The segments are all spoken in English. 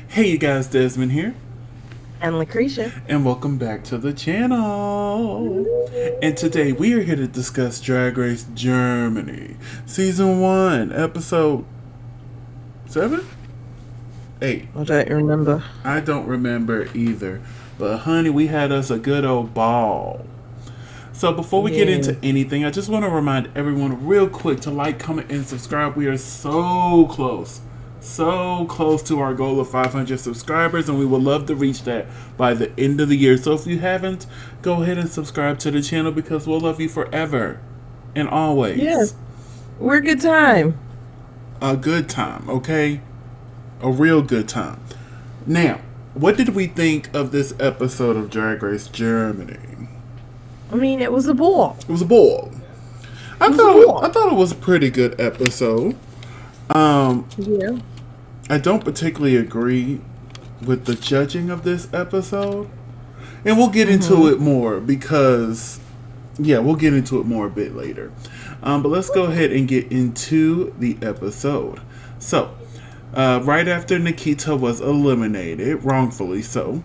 Hey you guys, Desmond here, And LaCresha. and welcome back to the channel. And today we are here to discuss Drag Race Germany, Season 1, Episode 7? 8. I don't remember. I don't remember either. But honey, we had us a good old ball. So before we get Yeah. into anything, I just want to remind everyone real quick to like, comment, and subscribe. We are so close to our goal of 500 subscribers, and we would love to reach that by the end of the year. So if you haven't, go ahead and subscribe to the channel because we'll love you forever and Yeah. always. We're a good time. A good time, okay? A real good time. Now, what did we think of this episode of Drag Race Germany? I mean, it was a ball. It was a ball. It was a ball. I thought it was a pretty good episode. Yeah. I don't particularly agree with the judging of this episode. And we'll get into it more because, yeah, we'll get into it more a bit later. But let's go ahead and get into the episode. So, right after Nikita was eliminated, wrongfully so,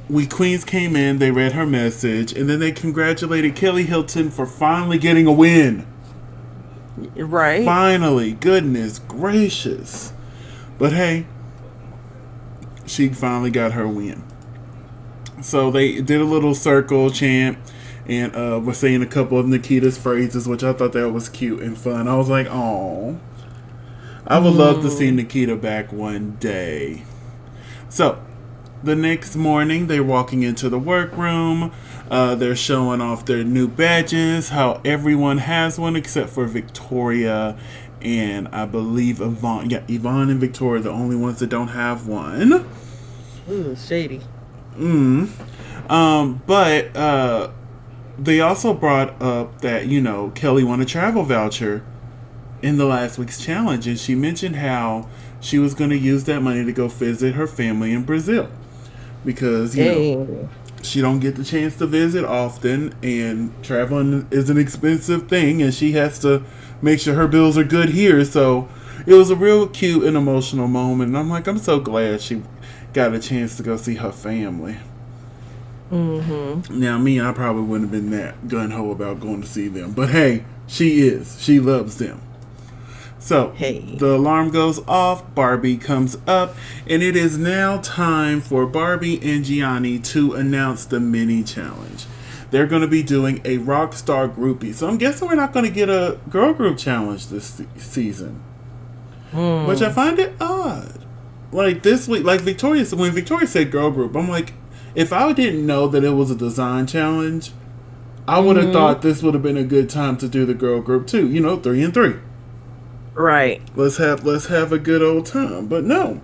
we queens came in, they read her message, and then they congratulated Kelly Hilton for finally getting a win. Right. Finally, goodness gracious. But hey, she finally got her win. So they did a little circle chant and were saying a couple of Nikita's phrases, which I thought that was cute and fun. I was like, oh, I would love to see Nikita back one day. So the next morning, they're walking into the workroom. They're showing off their new badges, how everyone has one except for Victoria and I believe Yvonne. Yeah, Yvonne and Victoria are the only ones that don't have one. Ooh, shady. But they also brought up that, Kelly won a travel voucher in the last week's challenge, and she mentioned how she was going to use that money to go visit her family in Brazil. Because, Hey. she don't get the chance to visit often, and traveling is an expensive thing, and she has to make sure her bills are good here. So it was a real cute and emotional moment, and I'm like, I'm so glad she got a chance to go see her family. Now, me, I probably wouldn't have been that gun-ho about going to see them, but hey, she is. She loves them. So, Hey. the alarm goes off, Barbie comes up, and it is now time for Barbie and Gianni to announce the mini challenge. They're going to be doing a Rockstar groupie. So, I'm guessing we're not going to get a girl group challenge this season, which I find it odd. Like this week, like when Victoria said girl group, I'm like, if I didn't know that it was a design challenge, I would have thought this would have been a good time to do the girl group too. 3 and 3. Right. Let's have a good old time. But no,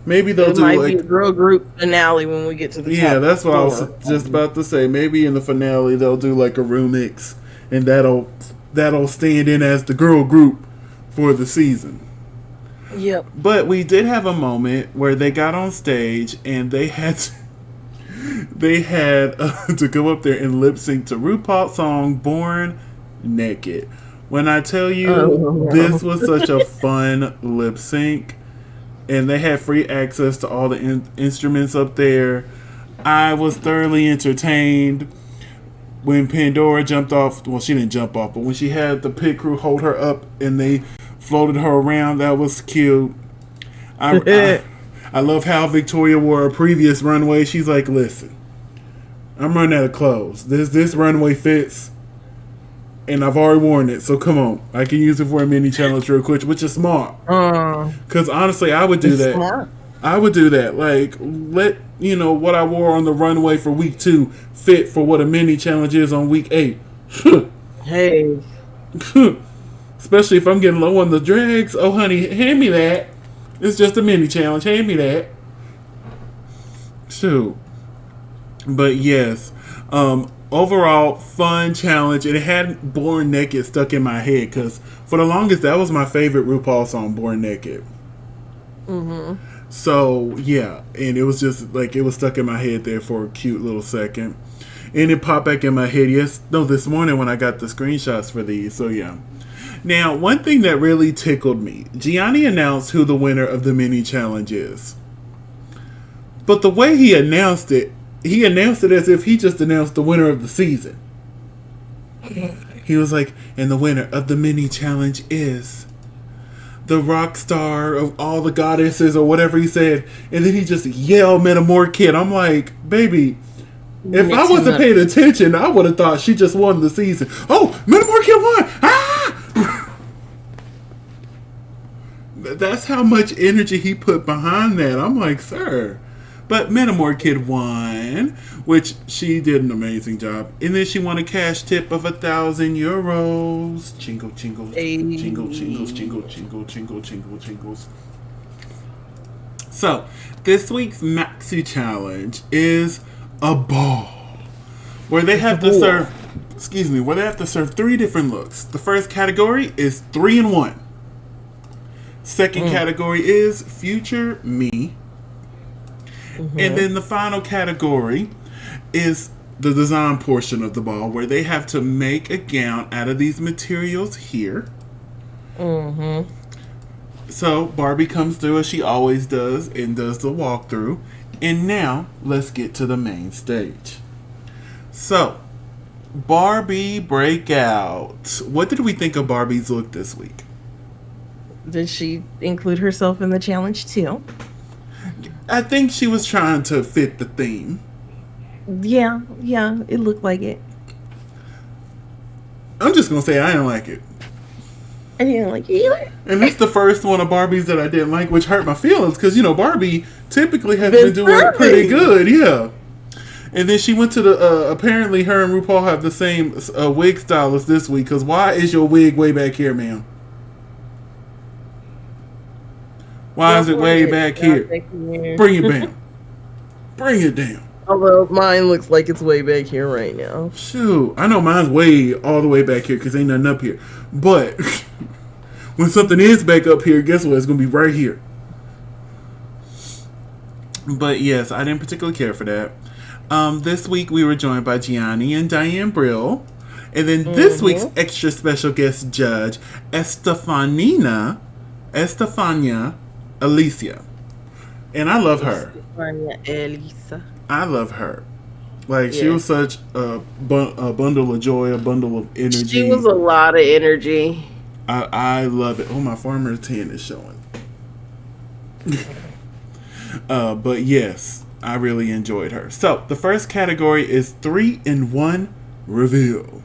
maybe they'll It do might be a like, girl group finale when we get to the yeah, top that's what I was four. just about to say. Maybe in the finale they'll do like a remix, and that'll stand in as the girl group for the season. Yep. But we did have a moment where they got on stage and they had to go up there and lip sync to RuPaul's song "Born Naked." When I tell you, Oh, this no. was such a fun lip sync, and they had free access to all the instruments up there. I was thoroughly entertained when Pandora jumped off. Well, she didn't jump off, but when she had the pit crew hold her up and they floated her around, that was cute. I, I love how Victoria wore a previous runway. She's like, listen, I'm running out of clothes. This runway fits, and I've already worn it. So come on, I can use it for a mini challenge real quick, which is smart. Because honestly, I would do It's that. smart. I would do that. Like, let what I wore on the runway for week 2 fit for what a mini challenge is on week 8. Hey. Especially if I'm getting low on the drags. Oh, honey, hand me that. It's just a mini challenge. Hand me that. Shoot. But yes, overall fun challenge. And it had "Born Naked" stuck in my head because for the longest that was my favorite RuPaul song, "Born Naked." So yeah, and it was just like it was stuck in my head there for a cute little second, and it popped back in my head. Yes, no, this morning when I got the screenshots for these. So yeah, Now, one thing that really tickled me, Gianni announced who the winner of the mini challenge is. But the way he announced it as if he just announced the winner of the season. He was like, and the winner of the mini challenge is the rock star of all the goddesses or whatever he said. And then he just yelled Metamore Kid. I'm like, baby, if I wasn't paying attention, I would have thought she just won the season. Oh, Metamore Kid won! Ah! That's how much energy he put behind that. I'm like, sir. But Metamore Kid won, which she did an amazing job. And then she won a cash tip of €1,000. Jingle, jingle, jingle, jingles, jingle, jingle, jingle, jingle, jingles. So, this week's Maxi Challenge is a ball where they have to serve, where they have to serve 3 different looks. The first category is 3 in 1. Second category is Future Me. And then the final category is the design portion of the ball where they have to make a gown out of these materials here. So Barbie comes through as she always does and does the walkthrough. And now let's get to the main stage. So Barbie Breakout. What did we think of Barbie's look this week? Did she include herself in the challenge too? I think she was trying to fit the theme. Yeah, it looked like it. I'm just going to say I didn't like it. I didn't like it either. And it's the first one of Barbie's that I didn't like, which hurt my feelings because, Barbie typically has been doing pretty good, yeah. And then she went to the, apparently her and RuPaul have the same wig stylist this week because why is your wig way back here, ma'am? Why is it way back here? Bring it down. Bring it down. Although mine looks like it's way back here right now. Shoot. I know mine's way all the way back here because ain't nothing up here. But when something is back up here, guess what? It's going to be right here. But yes, I didn't particularly care for that. This week we were joined by Gianni and Diane Brill. And then this week's extra special guest judge, Estefania Alicia. And I love her. Elisa. I love her. Like, she was such a bundle of joy, a bundle of energy. She was a lot of energy. I love it. Oh, my farmer's tan is showing. But yes, I really enjoyed her. So, the first category is 3 in 1 reveal.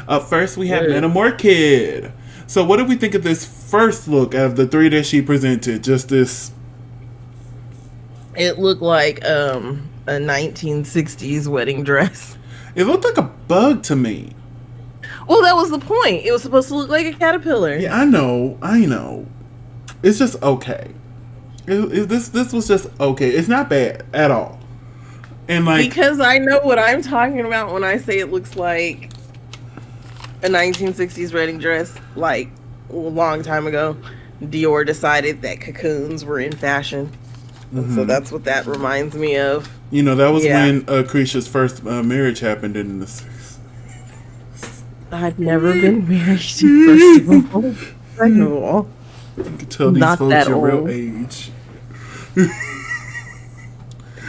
Up first, we have Metamore Kid. So, what did we think of this first look out of the 3 that she presented? Just this. It looked like a 1960s wedding dress. It looked like a bug to me. Well, that was the point. It was supposed to look like a caterpillar. Yeah, I know. It's just okay. This was just okay. It's not bad at all. And like, because I know what I'm talking about when I say it looks like a 1960s wedding dress. Like a long time ago, Dior decided that cocoons were in fashion. And so that's what that reminds me of. That was when LaCresha's first marriage happened in the 60s. I've never been married to, first of all. Second of all, you can tell these not folks your old. real age.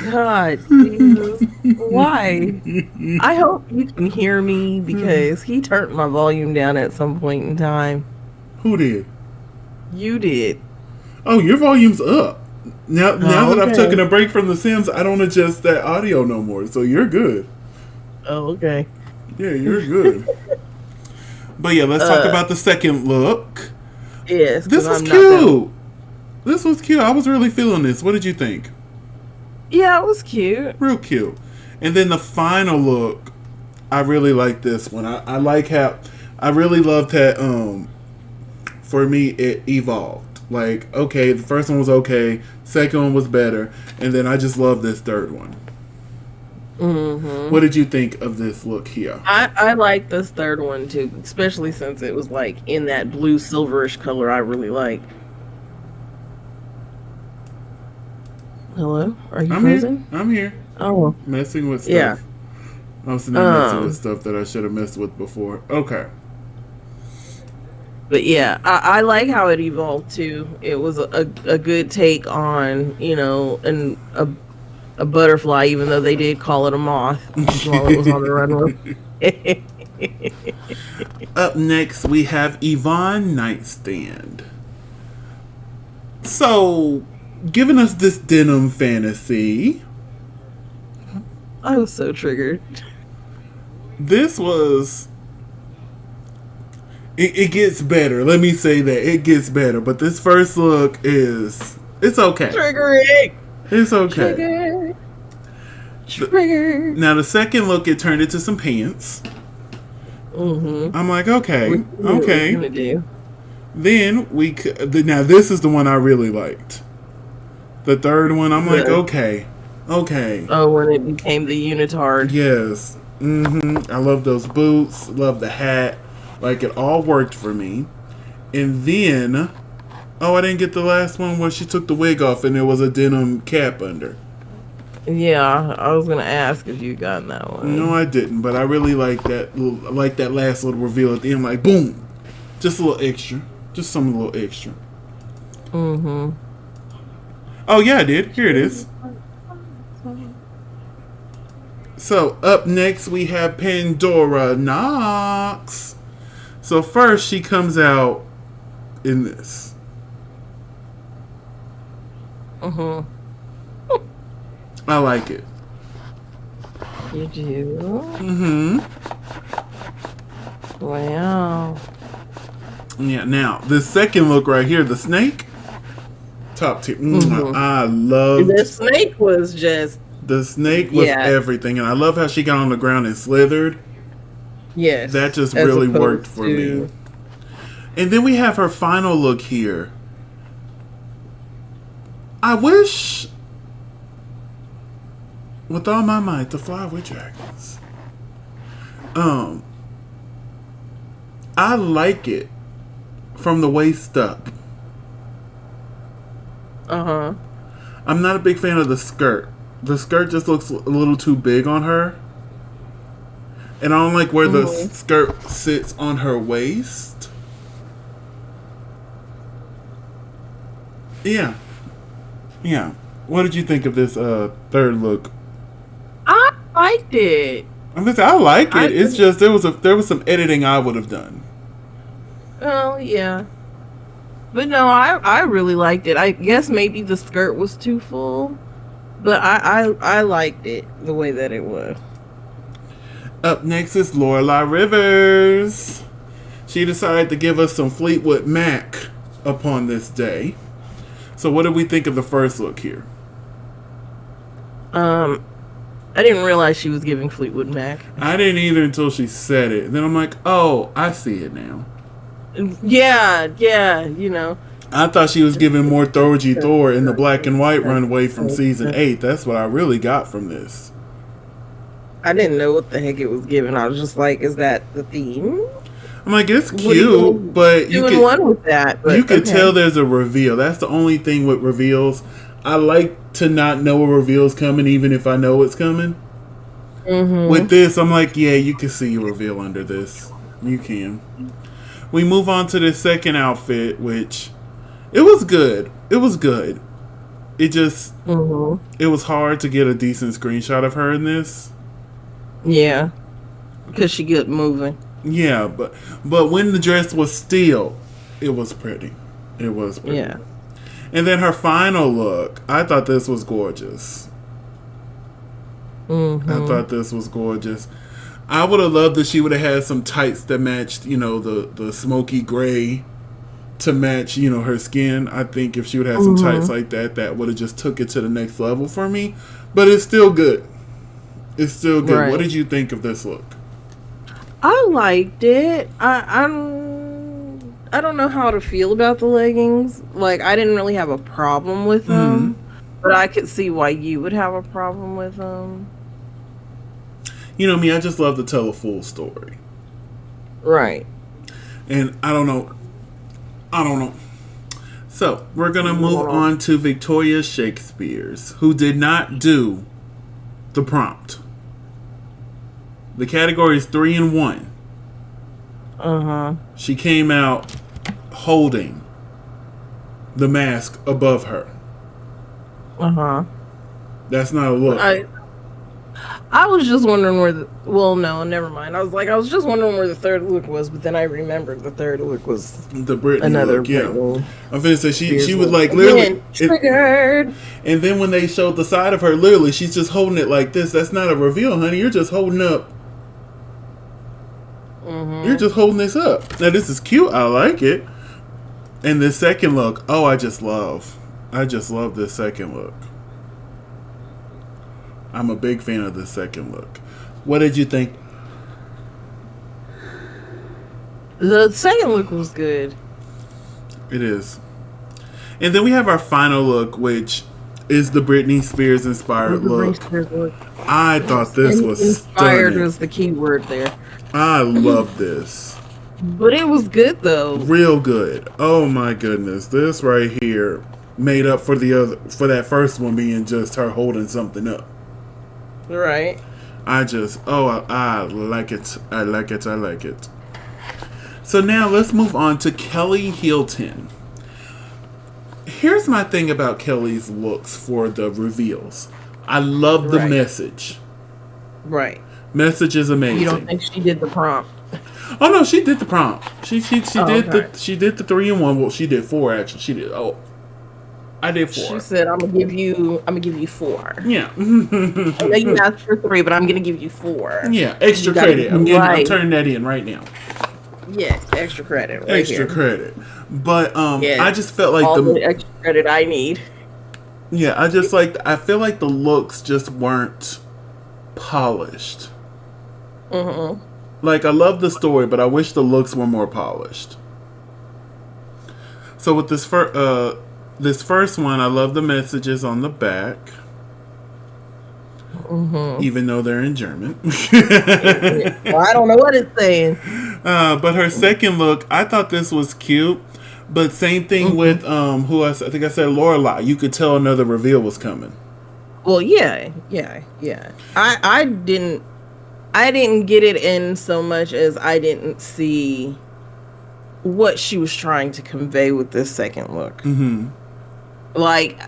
God, Jesus, why? I hope you can hear me because he turned my volume down at some point in time. Who did? You did. Oh, your volume's up. Now that I've okay. taken a break from The Sims, I don't adjust that audio no more, so you're good. Oh, okay. Yeah, you're good. But yeah, let's talk about the second look. Yes, This was cute. This was cute. I was really feeling this. What did you think? Yeah, it was cute. Real cute. And then the final look, I really like this one. I like how, I really loved that, for me, it evolved. Like, okay, the first one was okay, second one was better, and then I just love this third one. What did you think of this look here? I like this third one too, especially since it was like in that blue silverish color I really like. Hello? Are you frozen? I'm here. Oh. Messing with stuff. Yeah. I'm sitting there messing with stuff that I should have messed with before. Okay. But yeah, I like how it evolved too. It was a good take on, a butterfly, even though they did call it a moth while it was on the runway. Up next, we have Yvonne Nightstand. So, giving us this denim fantasy. I was so triggered. This was. It gets better. Let me say that. It gets better. But this first look is. It's okay. Triggering. It's okay. Trigger. Now, the second look, it turned into some pants. Mm-hmm. I'm like, okay. Okay. What gonna do? Then now this is the one I really liked. The third one, I'm like, okay. Oh, when it became the unitard. Yes. I love those boots. Love the hat. Like, it all worked for me. And then, I didn't get the last one where she took the wig off and there was a denim cap under. Yeah, I was gonna ask if you got that one. No, I didn't. But I really like that. Like that last little reveal at the end. Like, boom, just a little extra. Just some little extra. Mm-hmm. Oh yeah, I did. Here it is. So up next we have Pandora Knox. So first she comes out in this. Mm-hmm. I like it. You do? Mm-hmm. Wow. Yeah, now, the second look right here, the snake. Top tier. Mm-hmm. I love The snake was just... The snake was everything. And I love how she got on the ground and slithered. Yes. That just really worked for me. And then we have her final look here. I wish, with all my might, to fly with dragons. I like it from the waist up. Uh-huh. I'm not a big fan of the skirt. The skirt just looks a little too big on her. And I don't like where the skirt sits on her waist. Yeah. Yeah. What did you think of this third look? I liked it. I like it. It's just there was some editing I would have done. Oh yeah. But no, I really liked it. I guess maybe the skirt was too full. But I liked it the way that it was. Up next is Lorelai Rivers. She decided to give us some Fleetwood Mac upon this day. So what did we think of the first look here? I didn't realize she was giving Fleetwood Mac. I didn't either until she said it. Then I'm like, oh, I see it now. Yeah, I thought she was giving more Thorgy Thor in the black and white runway from season 8. That's what I really got from this. I didn't know what the heck it was giving. I was just like, is that the theme? I'm like, it's cute, but you could one with that. But you could tell there's a reveal. That's the only thing with reveals. I like to not know a reveal's coming, even if I know it's coming. Mm-hmm. With this, I'm like, yeah, you can see a reveal under this. You can. We move on to the second outfit, which it was good. It was good. It just it was hard to get a decent screenshot of her in this. Yeah, because she get moving. Yeah, but when the dress was still, it was pretty. It was pretty. Yeah. And then her final look, I thought this was gorgeous. I thought this was gorgeous. I would have loved if she would have had some tights that matched, the smoky gray to match, her skin. I think if she would have some tights like that, that would have just took it to the next level for me. But it's still good. It's still good. Right. What did you think of this look? I liked it. I don't know how to feel about the leggings. Like, I didn't really have a problem with them, but I could see why you would have a problem with them. You know me, I just love to tell a full story. Right. And I don't know. So, we're going to move on to Victoria Shakespeare's, who did not do the prompt. The category is 3 and 1. Uh-huh. She came out holding the mask above her. That's not a look. I was just wondering where the... Well, no, never mind. I was just wondering where the third look was, but then I remembered the third look was the Britney another look. Yeah, Britney. I'm finna say she would look. like literally Triggered. And then when they showed the side of her, literally she's just holding it like this. That's not a reveal, honey. You're just holding up. You're just holding this up. Now this is cute. I like it. And the second look, oh, I just love this second look. I'm a big fan of this second look. What did you think? The second look was good. It is. And then we have our final look, which is the Britney Spears inspired look. I thought this was inspired stunning. was the key word there. I love this. But it was good though. Real good. Oh my goodness. This right here made up for that first one being just her holding something up. Right. I like it. I like it. I like it. So now let's move on to Kelly Hilton. Here's my thing about Kelly's looks for the reveals. I love the message. Right. Message is amazing. You don't think she did the prompt? Oh no, she did the prompt. She did the 3-in-1. Well, she did 4 actually. She did. Oh, I did 4. She said, "I'm gonna give you 4." Yeah. I know you asked for 3, but I'm gonna give you 4. Yeah, extra credit. I'm turning that in right now. Yeah, extra credit. Right extra here. Credit. But I just felt like all the extra credit I need. Yeah, I feel like the looks just weren't polished. Like I love the story, but I wish the looks were more polished. So with this first one, I love the messages on the back. Even though they're in German. Well, I don't know what it's saying. But her second look, I thought this was cute. But same thing with I think I said Lorelai. You could tell another reveal was coming. Well, yeah. I didn't get it in so much as I didn't see what she was trying to convey with this second look. Like,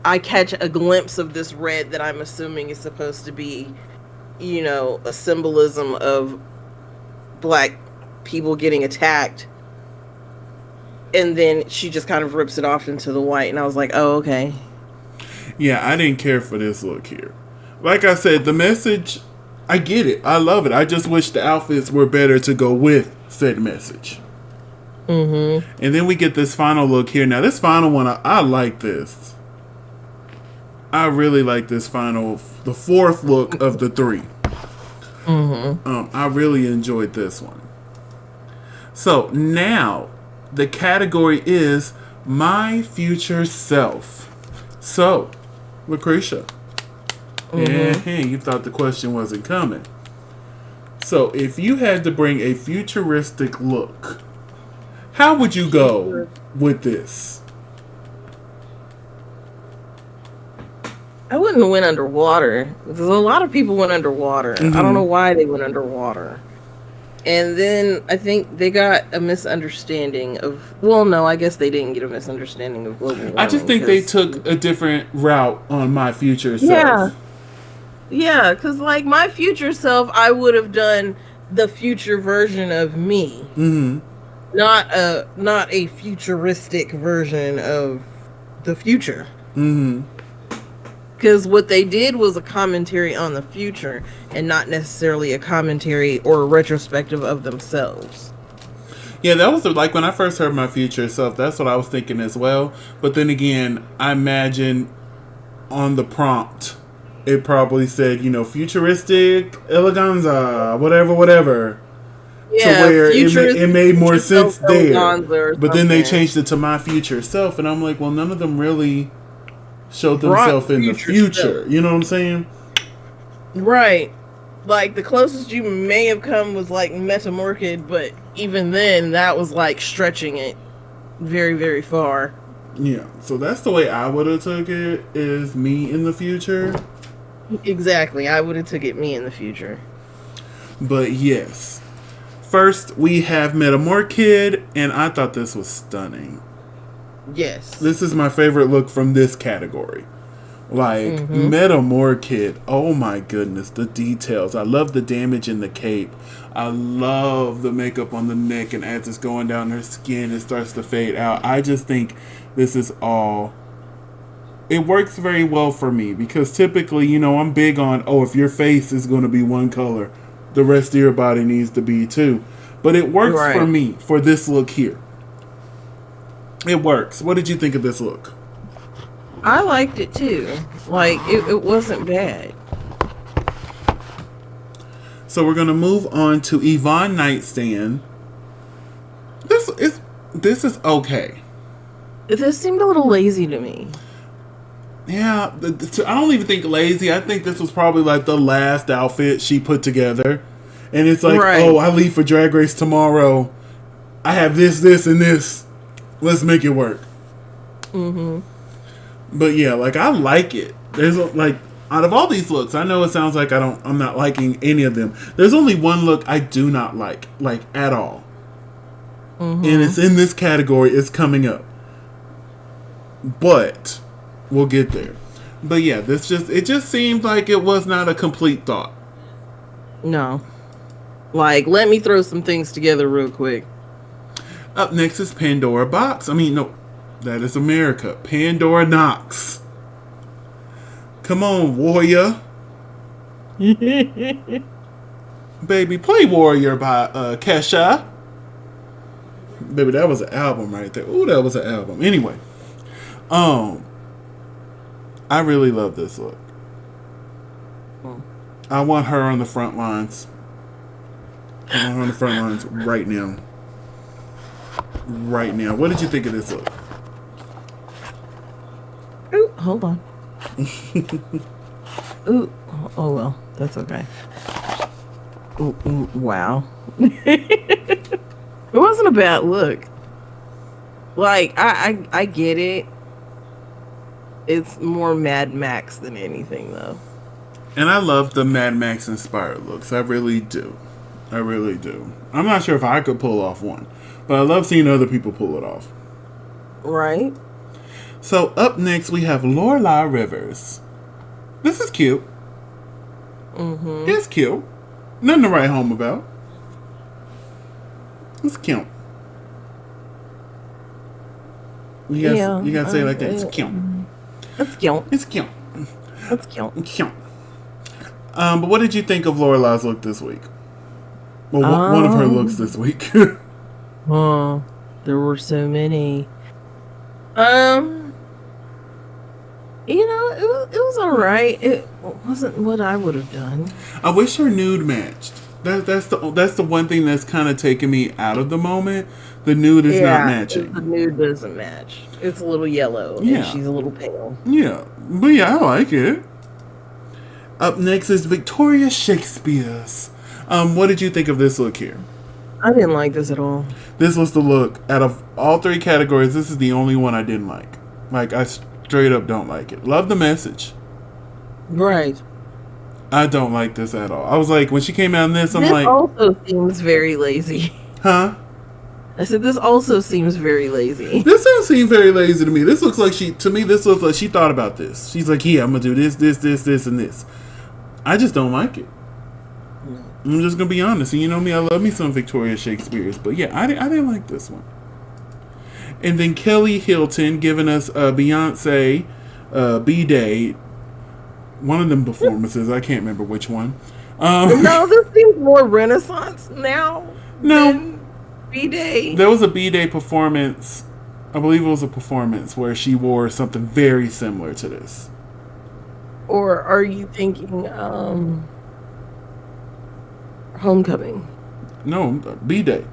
I catch a glimpse of this red that I'm assuming is supposed to be, a symbolism of black people getting attacked. And then she just kind of rips it off into the white. And I was like, oh, okay. Yeah, I didn't care for this look here. Like I said, the message, I get it. I love it. I just wish the outfits were better to go with said message. And then we get this final look here. Now, this final one, I like this. I really like this the fourth look of the 3. I really enjoyed this one. So, now, the category is My Future Self. So, LaCresha. You thought the question wasn't coming. So, if you had to bring a futuristic look, how would you go with this? I wouldn't have went underwater. Because a lot of people went underwater. I don't know why they went underwater. And then I think they got a misunderstanding of... Well, no, I guess they didn't get a misunderstanding of global warming. I just think they took a different route on My Future Self. Yeah, because like My Future Self, I would have done the future version of me. Not a futuristic version of the future. Because what they did was a commentary on the future and not necessarily a commentary or a retrospective of themselves. Yeah, that was like when I first heard My Future Self, that's what I was thinking as well. But then again, I imagine on the prompt, it probably said, futuristic eleganza, whatever. Yeah, to where it made more sense there. But then they changed it to My Future Self, and I'm like, well, none of them really showed themselves in the future. You know what I'm saying? Right. Like, the closest you may have come was, like, Metamorphid, but even then, that was, like, stretching it very, very far. Yeah, so that's the way I would have took it, is me in the future. Exactly, I would have took it me in the future. But, yes. First, we have Metamore Kid, and I thought this was stunning. Yes. This is my favorite look from this category. Like, Metamore Kid, oh my goodness, the details. I love the damage in the cape. I love the makeup on the neck, and as it's going down her skin, it starts to fade out. I just think this is all... It works very well for me, because typically, you know, I'm big on, if your face is going to be one color, the rest of your body needs to be too. But it works for me, for this look here. It works. What did you think of this look? I liked it too. Like, it wasn't bad. So we're going to move on to Yvonne Nightstand. This is okay. This seemed a little lazy to me. Yeah, I don't even think lazy. I think this was probably like the last outfit she put together. And it's like, I leave for Drag Race tomorrow. I have this, and this. Let's make it work. But yeah, like, I like it. There's like, out of all these looks, I know it sounds like I'm not liking any of them. There's only one look I do not like at all. And it's in this category. It's coming up. But we'll get there. But yeah, it just seemed like it was not a complete thought. No. Like, let me throw some things together real quick. Up next is Pandora Box. I mean, no, that is America. Pandora Knox. Come on, Warrior. Baby, play Warrior by Kesha. Baby, that was an album right there. Ooh, that was an album. Anyway. I really love this look. I want her on the front lines. I want her on the front lines right now. Right now. What did you think of this look? Ooh, hold on. Ooh, oh well, that's okay. Ooh, wow. It wasn't a bad look. Like, I get it. It's more Mad Max than anything, though. And I love the Mad Max inspired looks. I really do. I really do. I'm not sure if I could pull off one, but I love seeing other people pull it off. Right. So up next we have Lorelai Rivers. This is cute. It's cute. Nothing to write home about. It's cute. You gotta say it like that. It's cute. It's cute. It's cute. It's cute. It's cute. But what did you think of Lorelai's look this week? Well, one of her looks this week. Oh, there were so many. It was alright. It wasn't what I would have done. I wish her nude matched. That's the one thing that's kind of taking me out of the moment. The nude is not matching. The nude doesn't match. It's a little yellow. Yeah. And she's a little pale. Yeah. But yeah, I like it. Up next is Victoria Shakespeare's. What did you think of this look here? I didn't like this at all. This was the look. Out of all three categories, this is the only one I didn't like. Like, I straight up don't like it. Love the message. Right. I don't like this at all. I was like, when she came out in this, I'm this like... This also seems very lazy. Huh? I said, this also seems very lazy. This doesn't seem very lazy to me. This looks like she thought about this. She's like, yeah, I'm going to do this, and this. I just don't like it. I'm just going to be honest. And you know me, I love me some Victoria Shakespeare's. But yeah, I didn't like this one. And then Kelly Hilton giving us Beyonce, B-Day. One of them performances. I can't remember which one. No, this seems more Renaissance now. No. B-Day. There was a B-Day performance. I believe it was a performance where she wore something very similar to this. Or are you thinking Homecoming? No, B-Day.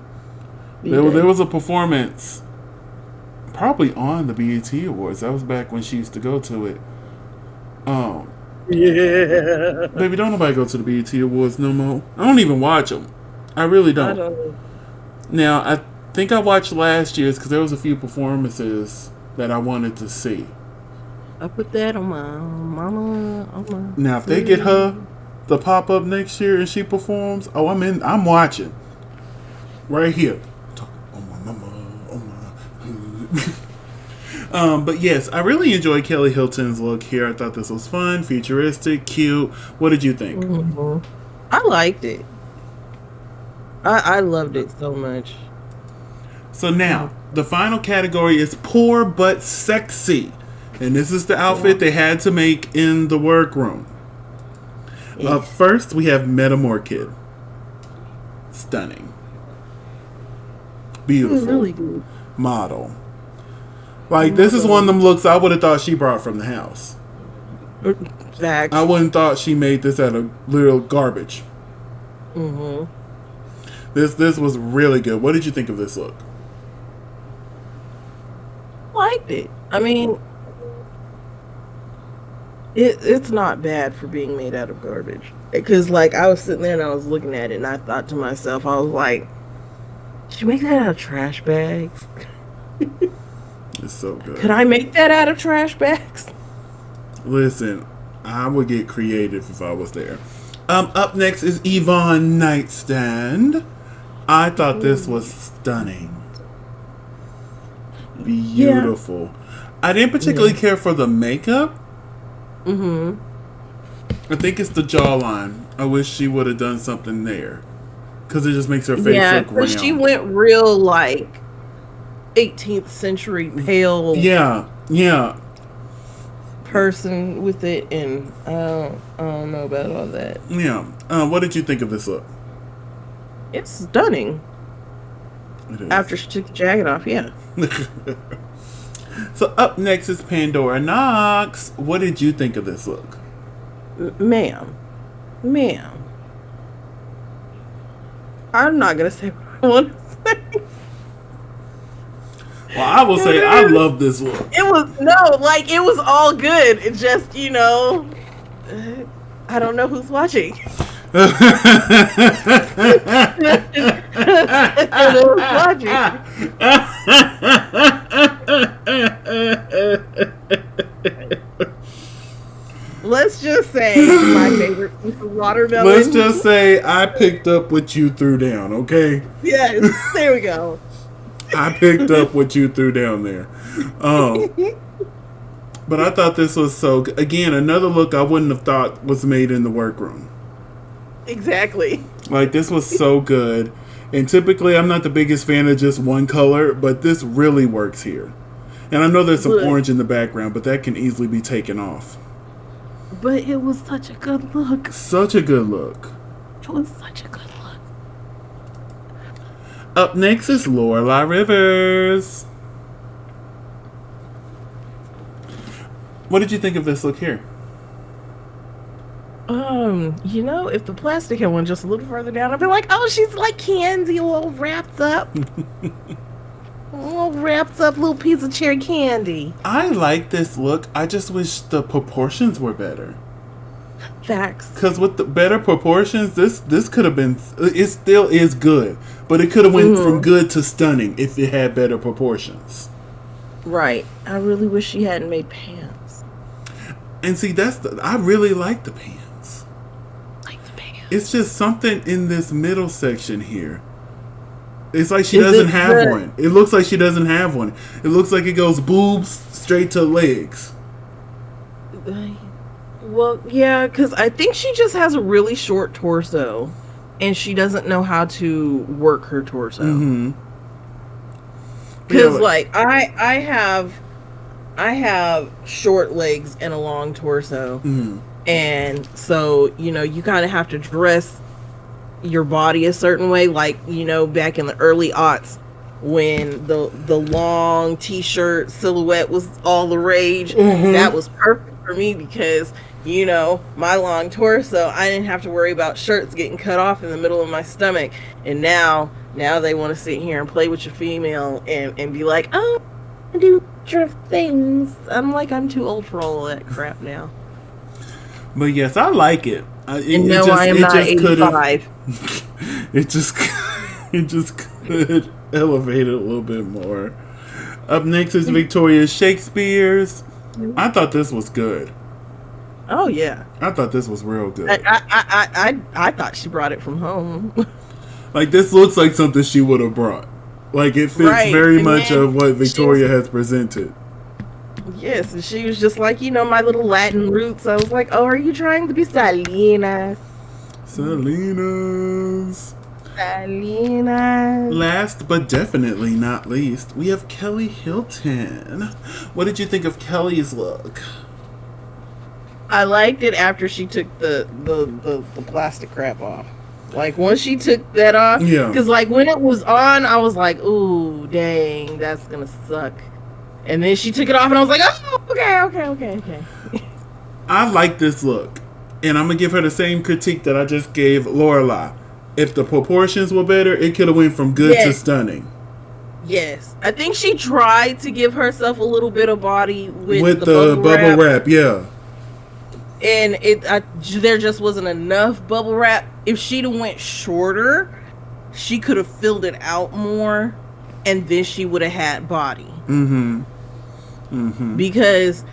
There was a performance probably on the BET Awards. That was back when she used to go to it. Yeah. Baby, don't nobody go to the BET Awards no more. I don't even watch them. I really don't. I don't. Now, I think I watched last year's because there was a few performances that I wanted to see. I put that on my mama. Now, if they get her the pop up next year and she performs, I'm watching. right here. Oh my mama, oh my. But yes, I really enjoyed Kelly Hilton's look here. I thought this was fun, futuristic, cute. What did you think? Mhm. I liked it. I loved it so much. So now, the final category is poor but sexy. And this is the outfit they had to make in the workroom. Up first, we have Metamorkid. Stunning. Beautiful. Really good. Model. Like, this is one of them looks I would have thought she brought from the house. Facts. I wouldn't thought she made this out of little garbage. Mm-hmm. This was really good. What did you think of this look? Liked it. I mean, it's not bad for being made out of garbage. Because, like, I was sitting there and I was looking at it and I thought to myself, I was like, should you make that out of trash bags? It's so good. Could I make that out of trash bags? Listen, I would get creative if I was there. Up next is Yvonne Nightstand. I thought this was stunning. Beautiful. Yeah. I didn't particularly care for the makeup. Mm-hmm. I think it's the jawline. I wish she would have done something there. Because it just makes her face look round. She went real, like, 18th century pale. Yeah. Person with it, and I don't know about all that. Yeah. What did you think of this look? It's stunning. It is. After she took the jacket off, yeah. So up next is Pandora Knox. What did you think of this look? Ma'am. I'm not gonna say what I want to say. Well, I will say I love this look. It was all good. It just, I don't know who's watching. Let's just say my favorite piece of watermelon. Let's just say I picked up what you threw down, okay? Yes, there we go. I picked up what you threw down there. But I thought this was so good. Again, another look I wouldn't have thought was made in the workroom. Exactly. Like, this was so good. And typically, I'm not the biggest fan of just one color, but this really works here. And I know there's some orange in the background, but that can easily be taken off. But it was such a good look. Such a good look. It was such a good look. Up next is Lorelai Rivers. What did you think of this look here? If the plastic had went just a little further down, I'd be like, oh, she's like candy, all wrapped up. Little piece of cherry candy. I like this look. I just wish the proportions were better. Facts. Because with the better proportions, this could have been. It still is good, but it could have went from good to stunning if it had better proportions. Right. I really wish she hadn't made pants. And see, I really like the pants. It's just something in this middle section here. It's like she doesn't have one. It looks like she doesn't have one. It looks like it goes boobs straight to legs. Well, yeah, because I think she just has a really short torso, and she doesn't know how to work her torso. Because, I have short legs and a long torso, and so you kind of have to dress your body a certain way, like back in the early aughts when the long t-shirt silhouette was all the rage. That was perfect for me because my long torso, I didn't have to worry about shirts getting cut off in the middle of my stomach. And now they want to sit here and play with your female and be like, oh, do things. I'm like, I'm too old for all of that crap now. But yes, I like it. I am not 85. It just could elevate it a little bit more. Up next is Victoria Shakespeare's. I thought this was good. Oh yeah, I thought this was real good. I thought she brought it from home. Like, this looks like something she would have brought. Like, it fits Right. very And much then of what she was, Victoria has presented. yes, and she was just like, my little Latin roots. I was like, oh, are you trying to be Salinas? Salinas. Salinas. Last but definitely not least, we have Kelly Hilton. What did you think of Kelly's look? I liked it after she took the plastic crap off. Like, once she took that off, Yeah. because like when it was on, I was like, ooh, dang, that's gonna suck. And then she took it off, and I was like, oh, okay. I like this look. And I'm going to give her the same critique that I just gave Lorelai. If the proportions were better, it could have went from good to Yes. stunning. Yes, I think she tried to give herself a little bit of body with the bubble wrap, yeah. and there just wasn't enough bubble wrap. If she'd have went shorter, she could have filled it out more, and then she would have had body. Because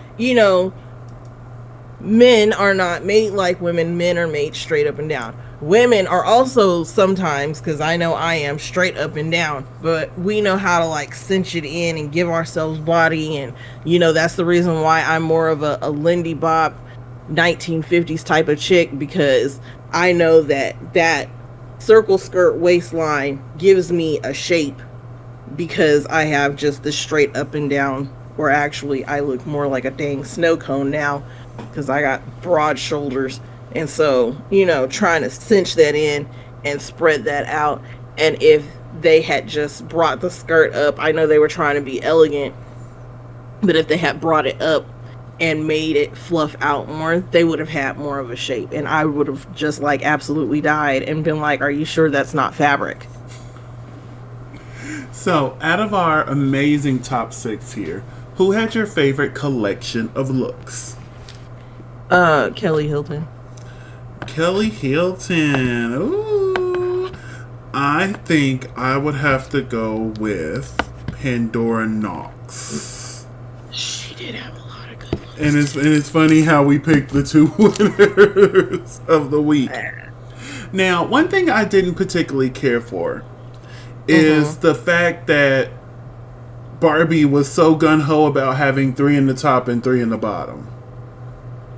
men are not made like women. Men are made straight up and down. Women are also sometimes, because I know I am, straight up and down, but we know how to like cinch it in and give ourselves body. And that's the reason why I'm more of a Lindy Bop 1950s type of chick, because I know that circle skirt waistline gives me a shape, because I have just the straight up and down, or actually I look more like a dang snow cone now because I got broad shoulders. And so, trying to cinch that in and spread that out. And if they had just brought the skirt up, I know they were trying to be elegant, but if they had brought it up and made it fluff out more, they would have had more of a shape. And I would have just like absolutely died and been like, are you sure that's not fabric? So, out of our amazing top 6 here, who had your favorite collection of looks? Kelly Hilton. Kelly Hilton. Ooh. I think I would have to go with Pandora Knox. She did have a lot of good looks. And it's funny how we picked the 2 winners of the week. Now, one thing I didn't particularly care for is the fact that Barbie was so gung-ho about having 3 in the top and 3 in the bottom.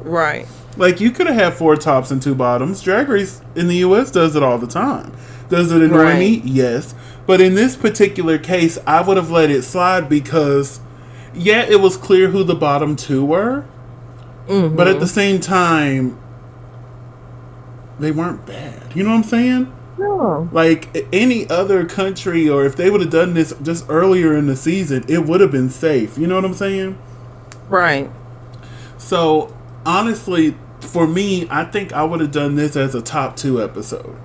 Right. Like, you could have had 4 tops and 2 bottoms. Drag Race in the U.S. does it all the time. Does it annoy me? Yes. But in this particular case, I would have let it slide because, yeah, it was clear who the bottom 2 were. But at the same time, they weren't bad. You know what I'm saying? No. Like, any other country, or if they would have done this just earlier in the season, it would have been safe. You know what I'm saying? Right. So, honestly, for me, I think I would have done this as a top 2 episode.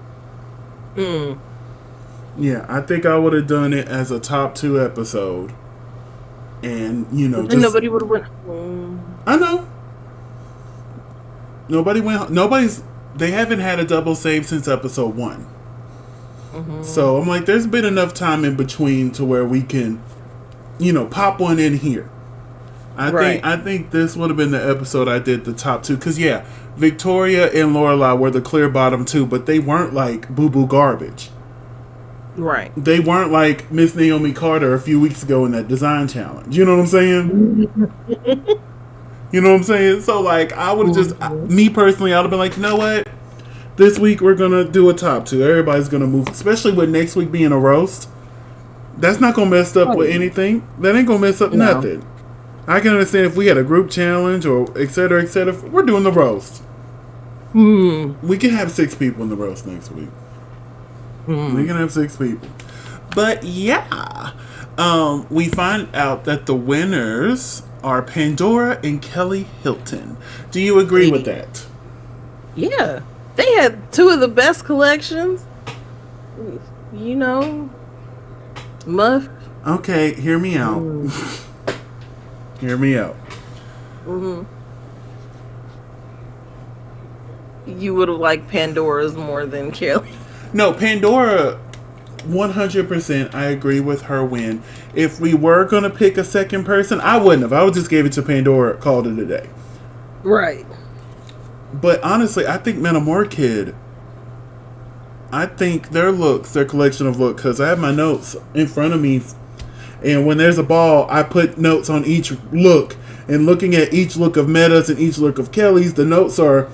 Yeah, I think I would have done it as a top 2 episode. And, just... And nobody would have went home. I know. Nobody went... They haven't had a double save since episode 1. So, I'm like, there's been enough time in between to where we can, pop one in here. I think this would have been the episode I did the top 2. Because, yeah, Victoria and Lorelai were the clear bottom 2, but they weren't like boo-boo garbage. Right. They weren't like Miss Naomi Carter a few weeks ago in that design challenge. You know what I'm saying? You know what I'm saying? So, like, I would have just... Me, personally, I would have been like, you know what? This week, we're going to do a top 2. Everybody's going to move. Especially with next week being a roast. That's not going to mess up with anything. That ain't going to mess up nothing. I can understand if we had a group challenge or et cetera, et cetera. We're doing the roast. We can have 6 people in the roast next week. We can have 6 people. But yeah, we find out that the winners are Pandora and Kelly Hilton. Do you agree with that? Yeah. They had 2 of the best collections. Muff. Okay, hear me out. Hear me out. You would have liked Pandora's more than Kelly. No, Pandora, 100% I agree with her win. If we were going to pick a second person, I wouldn't have. I would just give it to Pandora, called it a day. Right. But honestly, I think Metamore Kid, I think their looks, their collection of looks, because I have my notes in front of me, and when there's a ball, I put notes on each look. And looking at each look of Meta's and each look of Kelly's, the notes are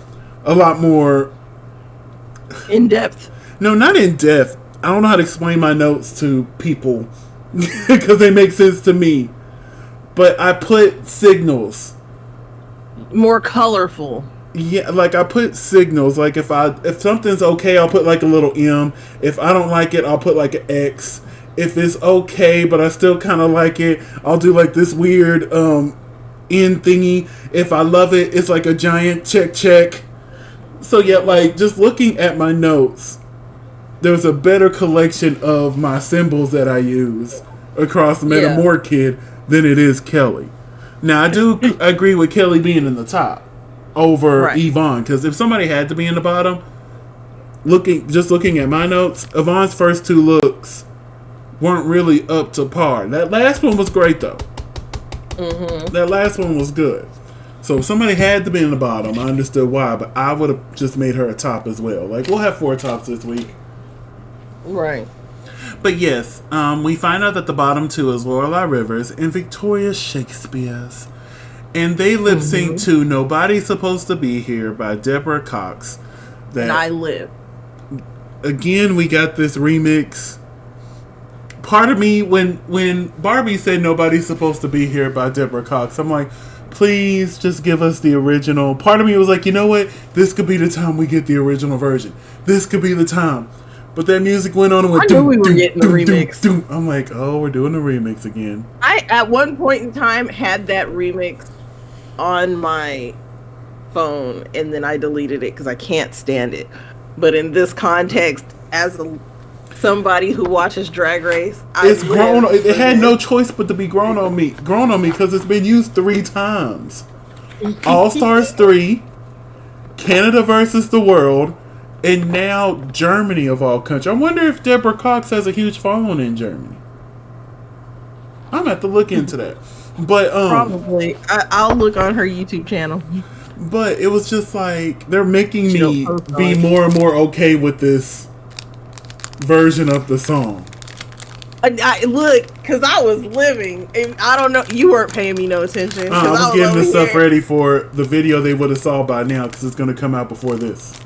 a lot more in depth. No, not in depth. I don't know how to explain my notes to people because they make sense to me. But I put signals. More colorful. Yeah, like I put signals. Like if something's okay, I'll put like a little M. If I don't like it, I'll put like an X. If it's okay, but I still kind of like it, I'll do like this weird N thingy. If I love it, it's like a giant check. So yeah, like just looking at my notes, there's a better collection of my symbols that I use across Metamore Kid than it is Kelly. Now I do agree with Kelly being in the top over Yvonne, because if somebody had to be in the bottom, looking at my notes, Yvonne's first two looks weren't really up to par. That last one was great though. Mm-hmm. That last one was good. So if somebody had to be in the bottom, I understood why, but I would have just made her a top as well. Like, we'll have 4 tops this week. Right. But yes, we find out that the bottom 2 is Lorelai Rivers and Victoria Shakespeare's. And they lip sync to Nobody's Supposed to Be Here by Deborah Cox. And I Live. Again, we got this remix. Part of me, when Barbie said Nobody's Supposed to Be Here by Deborah Cox, I'm like, please just give us the original. Part of me was like, you know what? This could be the time we get the original version. This could be the time. But that music went on and went, I knew we were getting the remix. I'm like, oh, we're doing the remix again. I, at one point in time, had that remix on my phone, and then I deleted it because I can't stand it. But in this context, as somebody who watches Drag Race, it's grown. It had no choice but to be grown on me because it's been used 3 times. All Stars 3, Canada versus the World, and now Germany of all countries. I wonder if Deborah Cox has a huge following in Germany. I'm gonna have to look into that. But probably I'll look on her YouTube channel. But it was just like they're making me be more and more okay with this version of the song. I look, because I was living, and I don't know, you weren't paying me no attention. I was getting this stuff ready for the video they would have saw by now, because it's going to come out before this.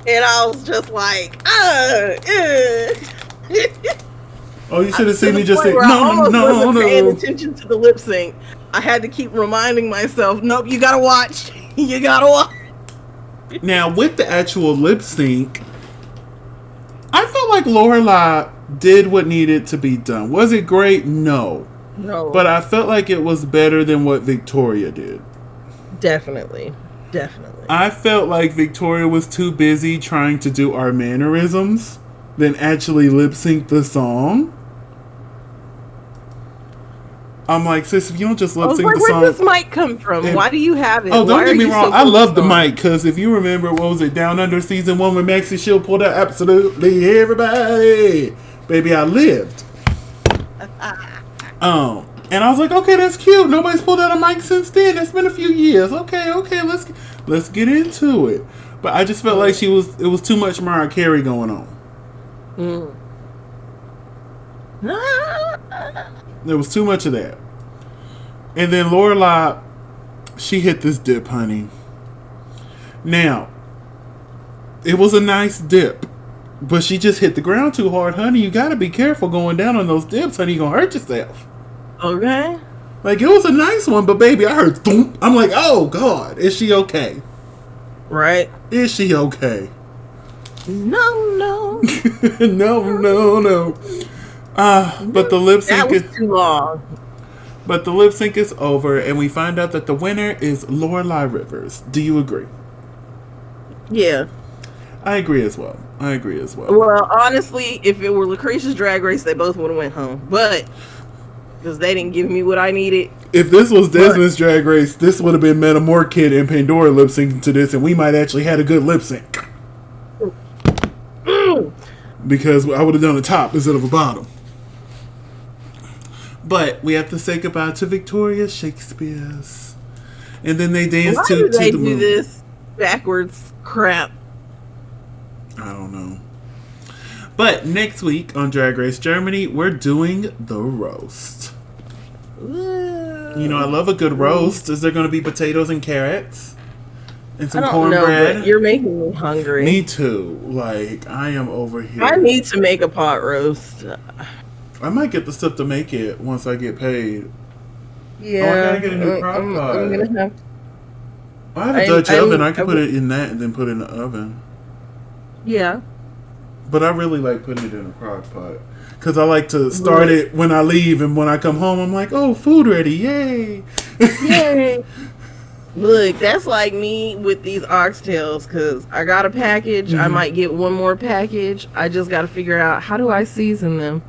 And I was just like, Oh, you should have seen me just say, no. Paying attention to the lip sync. I had to keep reminding myself, nope, you gotta watch. You gotta watch. Now, with the actual lip sync, I felt like Lorelai did what needed to be done. Was it great? No. But I felt like it was better than what Victoria did. Definitely. I felt like Victoria was too busy trying to do our mannerisms than actually lip sync the song. I'm like, sis, if you don't just lip sync the song. Where does this mic come from? Why do you have it? Oh, don't get me wrong. I love the mic, because if you remember, what was it, Down Under season 1 when Maxie Shield pulled out absolutely everybody. Baby, I lived. And I was like, okay, that's cute. Nobody's pulled out a mic since then. It's been a few years. Okay, let's get into it. But I just felt like it was too much Mariah Carey going on. There was too much of that. And then Lorelai, she hit this dip, honey. Now, it was a nice dip, but she just hit the ground too hard, honey. You gotta be careful going down on those dips, honey. You're gonna hurt yourself. Okay. Like, it was a nice one, but baby, I heard thump. I'm like, oh God, is she okay? Right. Is she okay? No. No. But the lip sync that was too long. But the lip sync is over, and we find out that the winner is Lorelai Rivers. Do you agree? Yeah. I agree as well. Well, honestly, if it were LaCresha's Drag Race, they both would have went home. But because they didn't give me what I needed. If this was Desmond's Drag Race, this would have been Metamore Kid and Pandora lip syncing to this, and we might actually had a good lip sync. Because I would have done a top instead of a bottom. But we have to say goodbye to Victoria Shakespeare's. And then they dance to the moon. Why do they do this backwards crap? I don't know. But next week on Drag Race Germany, we're doing the roast. Ooh. You know, I love a good roast. Is there going to be potatoes and carrots? And some I don't know, cornbread? but you're making me hungry. Me too. Like, I am over here. I need to make a pot roast. I might get the stuff to make it once I get paid. Yeah. Oh, I gotta get a new crock pot. I'm gonna have. I have a Dutch oven. I can put it in that and then put it in the oven. Yeah. But I really like putting it in a crock pot. Because I like to start it when I leave, and when I come home, I'm like, oh, food ready. Yay. Yay. Look, that's like me with these oxtails, because I got a package. I might get one more package. I just got to figure out, how do I season them?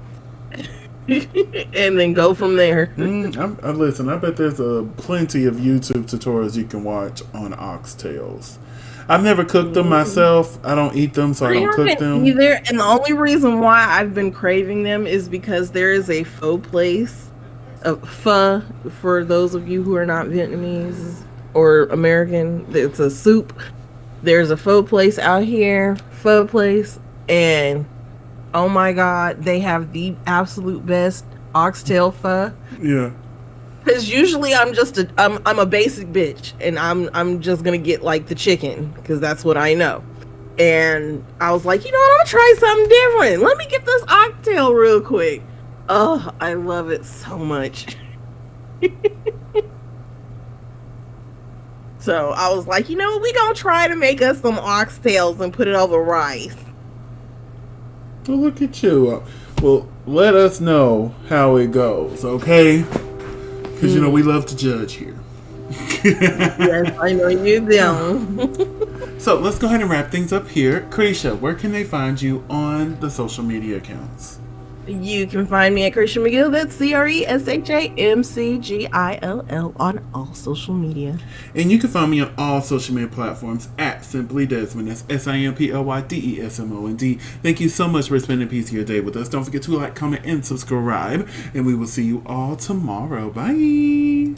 And then go from there. Listen, I bet there's plenty of YouTube tutorials you can watch on oxtails. I've never cooked them myself. I don't eat them, so I don't cook them. Either. And the only reason why I've been craving them is because there is a pho place, pho, for those of you who are not Vietnamese or American. It's a soup. There's a pho place out here, and oh my God, they have the absolute best oxtail pho. Yeah. Because usually I'm a basic bitch, and I'm just gonna get like the chicken because that's what I know. And I was like, you know what, I'm gonna try something different. Let me get this oxtail real quick. Oh, I love it so much. So I was like, you know what, we gonna try to make us some oxtails and put it over rice. Well, look at you. Well, let us know how it goes, okay? Because, you know, we love to judge here. Yes, I know you do. So, let's go ahead and wrap things up here. LaCresha, where can they find you on the social media accounts? You can find me at Krisha McGill. That's CRESHAMCGILL on all social media. And you can find me on all social media platforms at Simply Desmond. That's SIMPLYDESMOND. Thank you so much for spending a piece of your day with us. Don't forget to like, comment, and subscribe. And we will see you all tomorrow. Bye.